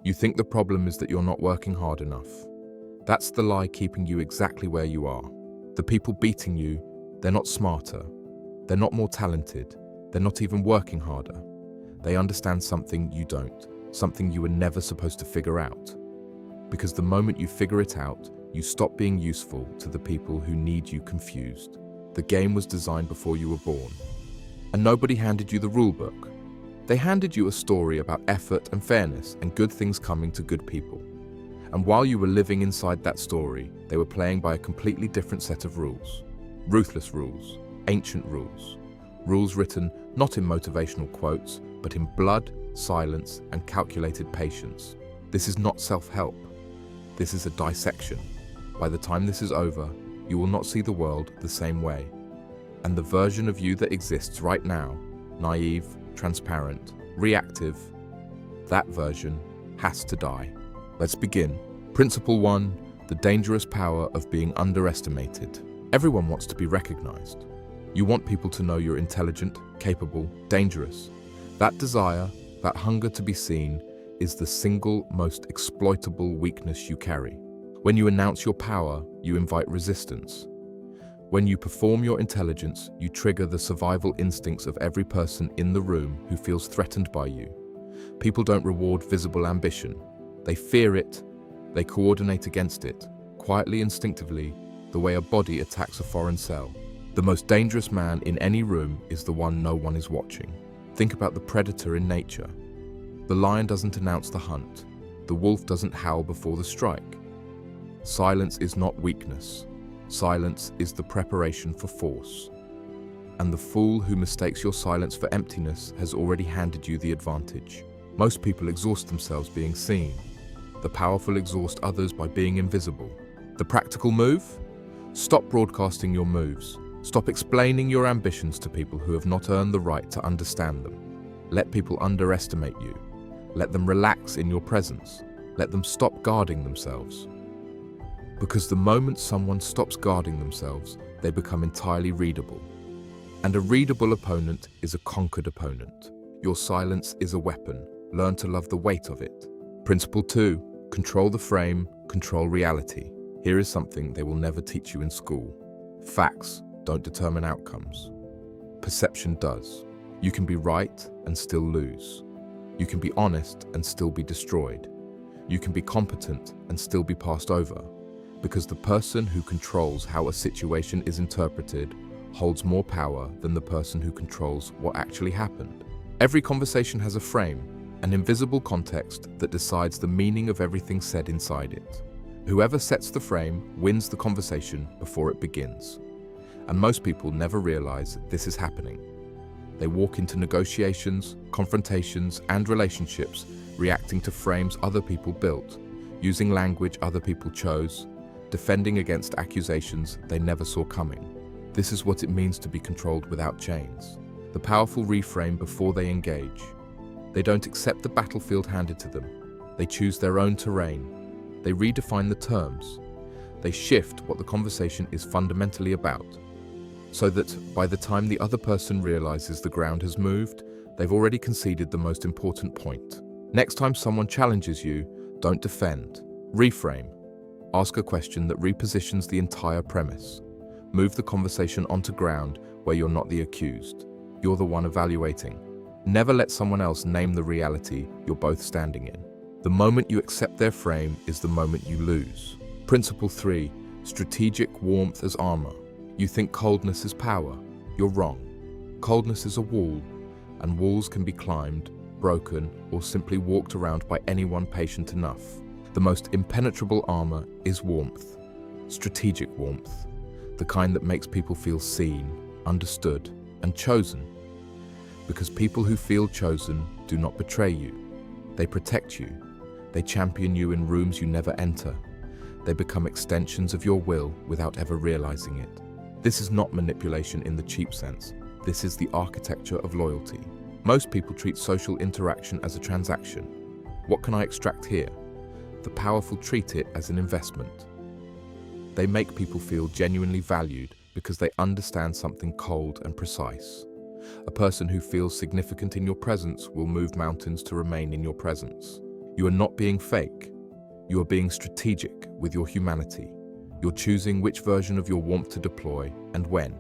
You think the problem is that you're not working hard enough. That's the lie keeping you exactly where you are. The people beating you, they're not smarter. They're not more talented. They're not even working harder. They understand something you don't, something you were never supposed to figure out. Because the moment you figure it out, you stop being useful to the people who need you confused. The game was designed before you were born. And nobody handed you the rule book. They handed you a story about effort and fairness and good things coming to good people. And while you were living inside that story, they were playing by a completely different set of rules. Ruthless rules, ancient rules. Rules written not in motivational quotes, but in blood, silence, and calculated patience. This is not self-help. This is a dissection. By the time this is over, you will not see the world the same way. And the version of you that exists right now, naive, transparent, reactive, that version has to die. Let's begin. Principle 1, the dangerous power of being underestimated. Everyone wants to be recognized. You want people to know you're intelligent, capable, dangerous. That desire, that hunger to be seen, is the single most exploitable weakness you carry. When you announce your power, you invite resistance. When you perform your intelligence, you trigger the survival instincts of every person in the room who feels threatened by you. People don't reward visible ambition. They fear it. They coordinate against it, quietly, instinctively, the way a body attacks a foreign cell. The most dangerous man in any room is the one no one is watching. Think about the predator in nature. The lion doesn't announce the hunt. The wolf doesn't howl before the strike. Silence is not weakness. Silence is the preparation for force. And the fool who mistakes your silence for emptiness has already handed you the advantage. Most people exhaust themselves being seen. The powerful exhaust others by being invisible. The practical move? Stop broadcasting your moves. Stop explaining your ambitions to people who have not earned the right to understand them. Let people underestimate you. Let them relax in your presence. Let them stop guarding themselves. Because the moment someone stops guarding themselves, they become entirely readable. And a readable opponent is a conquered opponent. Your silence is a weapon. Learn to love the weight of it. Principle 2, control the frame, control reality. Here is something they will never teach you in school. Facts don't determine outcomes. Perception does. You can be right and still lose. You can be honest and still be destroyed. You can be competent and still be passed over. Because the person who controls how a situation is interpreted holds more power than the person who controls what actually happened. Every conversation has a frame, an invisible context that decides the meaning of everything said inside it. Whoever sets the frame wins the conversation before it begins. And most people never realize this is happening. They walk into negotiations, confrontations, and relationships reacting to frames other people built, using language other people chose, defending against accusations they never saw coming. This is what it means to be controlled without chains. The powerful reframe before they engage. They don't accept the battlefield handed to them. They choose their own terrain. They redefine the terms. They shift what the conversation is fundamentally about, so that by the time the other person realizes the ground has moved, they've already conceded the most important point. Next time someone challenges you, don't defend. Reframe. Ask a question that repositions the entire premise. Move the conversation onto ground where you're not the accused. You're the one evaluating. Never let someone else name the reality you're both standing in. The moment you accept their frame is the moment you lose. Principle 3, strategic warmth as armor. You think coldness is power. You're wrong. Coldness is a wall, and walls can be climbed, broken, or simply walked around by anyone patient enough. The most impenetrable armor is warmth. Strategic warmth. The kind that makes people feel seen, understood, and chosen. Because people who feel chosen do not betray you. They protect you. They champion you in rooms you never enter. They become extensions of your will without ever realizing it. This is not manipulation in the cheap sense. This is the architecture of loyalty. Most people treat social interaction as a transaction. What can I extract here? The powerful treat it as an investment. They make people feel genuinely valued because they understand something cold and precise. A person who feels significant in your presence will move mountains to remain in your presence. You are not being fake. You are being strategic with your humanity. You're choosing which version of your warmth to deploy and when.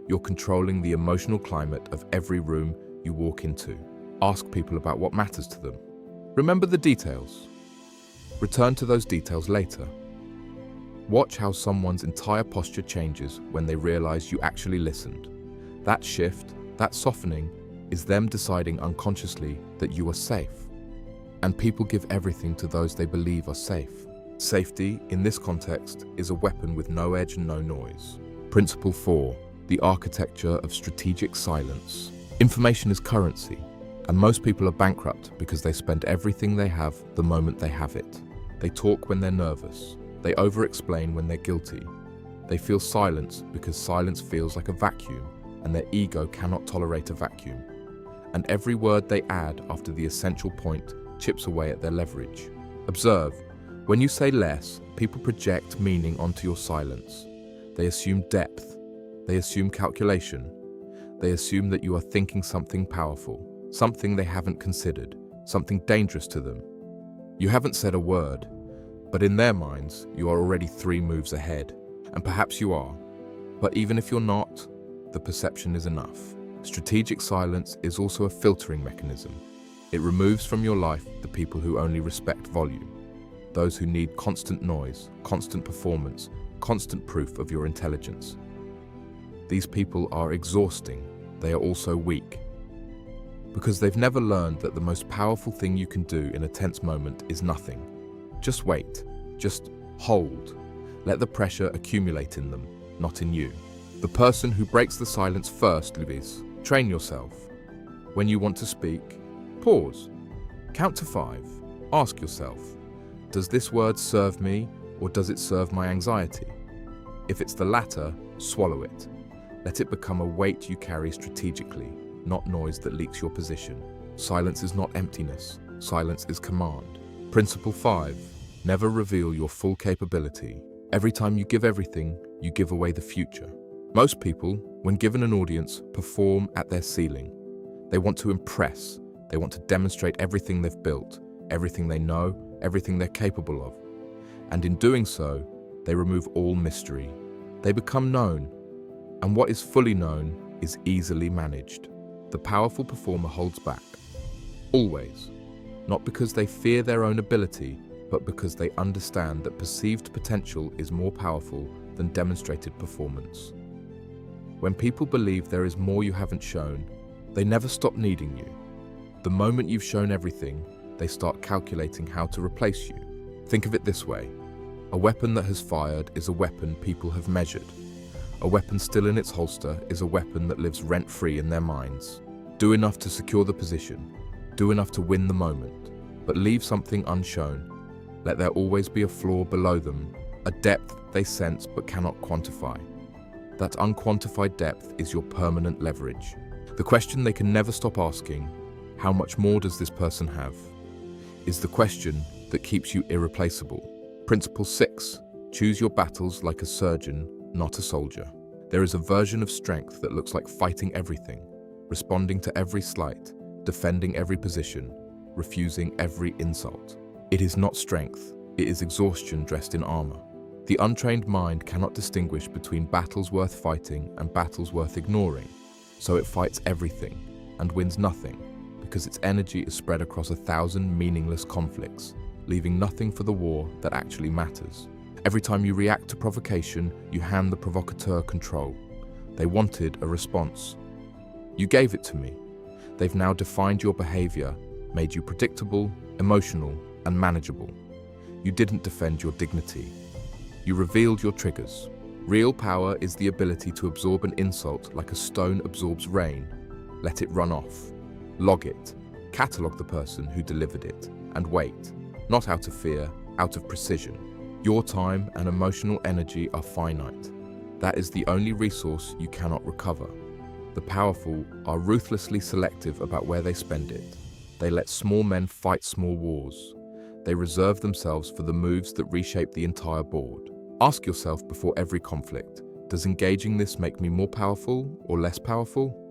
You're controlling the emotional climate of every room you walk into. Ask people about what matters to them. Remember the details. Return to those details later. Watch how someone's entire posture changes when they realize you actually listened. That shift, that softening, is them deciding unconsciously that you are safe. And people give everything to those they believe are safe. Safety, in this context, is a weapon with no edge and no noise. Principle 4. The architecture of strategic silence. Information is currency, and most people are bankrupt because they spend everything they have the moment they have it. They talk when they're nervous. They over-explain when they're guilty. They feel silence because silence feels like a vacuum, and their ego cannot tolerate a vacuum. And every word they add after the essential point chips away at their leverage. Observe, when you say less, people project meaning onto your silence. They assume depth. They assume calculation. They assume that you are thinking something powerful, something they haven't considered, something dangerous to them. You haven't said a word, but in their minds, you are already 3 moves ahead. And perhaps you are. But even if you're not, the perception is enough. Strategic silence is also a filtering mechanism. It removes from your life the people who only respect volume, those who need constant noise, constant performance, constant proof of your intelligence. These people are exhausting. They are also weak. Because they've never learned that the most powerful thing you can do in a tense moment is nothing. Just wait. Just hold. Let the pressure accumulate in them, not in you. The person who breaks the silence first, Luis. Train yourself. When you want to speak, pause. Count to 5. Ask yourself, does this word serve me or does it serve my anxiety? If it's the latter, swallow it. Let it become a weight you carry strategically, not noise that leaks your position. Silence is not emptiness. Silence is command. Principle 5. Never reveal your full capability. Every time you give everything, you give away the future. Most people, when given an audience, perform at their ceiling. They want to impress. They want to demonstrate everything they've built, everything they know, everything they're capable of. And in doing so, they remove all mystery. They become known. And what is fully known is easily managed. The powerful performer holds back. Always. Not because they fear their own ability, but because they understand that perceived potential is more powerful than demonstrated performance. When people believe there is more you haven't shown, they never stop needing you. The moment you've shown everything, they start calculating how to replace you. Think of it this way. A weapon that has fired is a weapon people have measured. A weapon still in its holster is a weapon that lives rent-free in their minds. Do enough to secure the position. Do enough to win the moment. But leave something unshown. Let there always be a flaw below them, a depth they sense but cannot quantify. That unquantified depth is your permanent leverage. The question they can never stop asking, how much more does this person have, is the question that keeps you irreplaceable. Principle 6. Choose your battles like a surgeon, not a soldier. There is a version of strength that looks like fighting everything, responding to every slight, defending every position, refusing every insult. It is not strength, it is exhaustion dressed in armor. The untrained mind cannot distinguish between battles worth fighting and battles worth ignoring, so it fights everything and wins nothing because its energy is spread across 1,000 meaningless conflicts, leaving nothing for the war that actually matters. Every time you react to provocation, you hand the provocateur control. They wanted a response. You gave it to me. They've now defined your behavior, made you predictable, emotional, and manageable. You didn't defend your dignity. You revealed your triggers. Real power is the ability to absorb an insult like a stone absorbs rain. Let it run off. Log it. Catalog the person who delivered it. And wait. Not out of fear, out of precision. Your time and emotional energy are finite. That is the only resource you cannot recover. The powerful are ruthlessly selective about where they spend it. They let small men fight small wars. They reserve themselves for the moves that reshape the entire board. Ask yourself before every conflict, does engaging this make me more powerful or less powerful?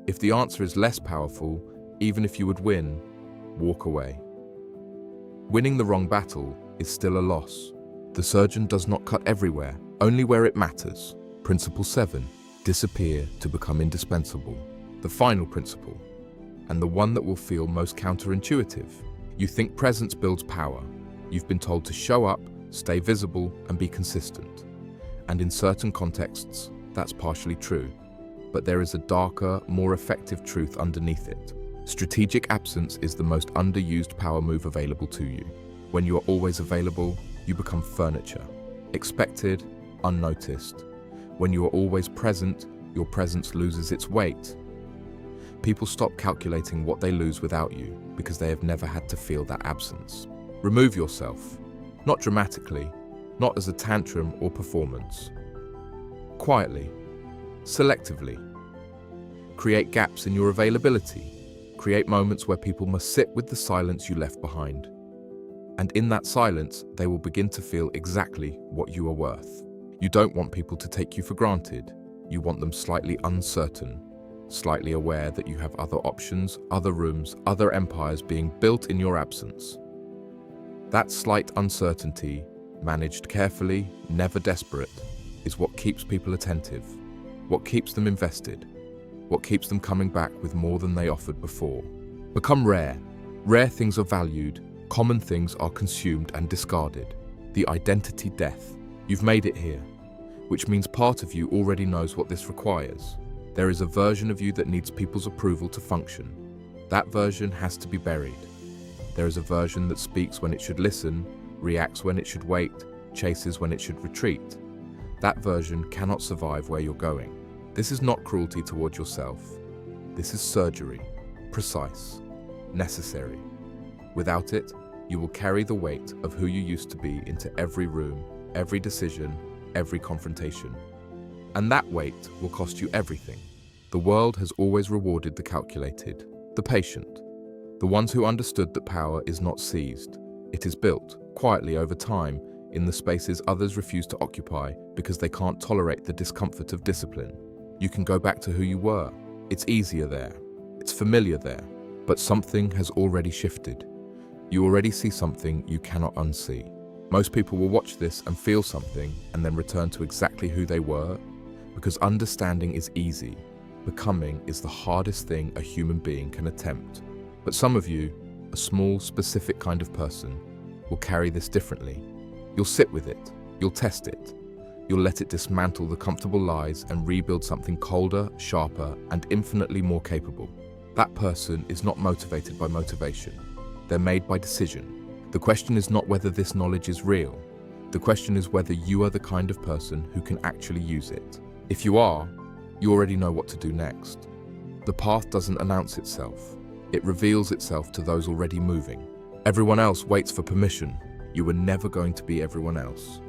If the answer is less powerful, even if you would win, walk away. Winning the wrong battle is still a loss. The surgeon does not cut everywhere, only where it matters. Principle 7. Disappear to become indispensable. The final principle, and the one that will feel most counterintuitive. You think presence builds power. You've been told to show up, stay visible, and be consistent. And in certain contexts, that's partially true. But there is a darker, more effective truth underneath it. Strategic absence is the most underused power move available to you. When you are always available, you become furniture. Expected, unnoticed. When you are always present, your presence loses its weight. People stop calculating what they lose without you because they have never had to feel that absence. Remove yourself, not dramatically, not as a tantrum or performance. Quietly, selectively. Create gaps in your availability. Create moments where people must sit with the silence you left behind. And in that silence, they will begin to feel exactly what you are worth. You don't want people to take you for granted. You want them slightly uncertain, slightly aware that you have other options, other rooms, other empires being built in your absence. That slight uncertainty, managed carefully, never desperate, is what keeps people attentive, what keeps them invested, what keeps them coming back with more than they offered before. Become rare. Rare things are valued, common things are consumed and discarded. The identity death. You've made it here, which means part of you already knows what this requires. There is a version of you that needs people's approval to function. That version has to be buried. There is a version that speaks when it should listen, reacts when it should wait, chases when it should retreat. That version cannot survive where you're going. This is not cruelty toward yourself. This is surgery, precise, necessary. Without it, you will carry the weight of who you used to be into every room, every decision, every confrontation. And that weight will cost you everything. The world has always rewarded the calculated, the patient, the ones who understood that power is not seized. It is built, quietly over time, in the spaces others refuse to occupy because they can't tolerate the discomfort of discipline. You can go back to who you were. It's easier there. It's familiar there. But something has already shifted. You already see something you cannot unsee. Most people will watch this and feel something and then return to exactly who they were, because understanding is easy. Becoming is the hardest thing a human being can attempt. But some of you, a small, specific kind of person, will carry this differently. You'll sit with it. You'll test it. You'll let it dismantle the comfortable lies and rebuild something colder, sharper, and infinitely more capable. That person is not motivated by motivation. They're made by decision. The question is not whether this knowledge is real. The question is whether you are the kind of person who can actually use it. If you are, you already know what to do next. The path doesn't announce itself. It reveals itself to those already moving. Everyone else waits for permission. You were never going to be everyone else.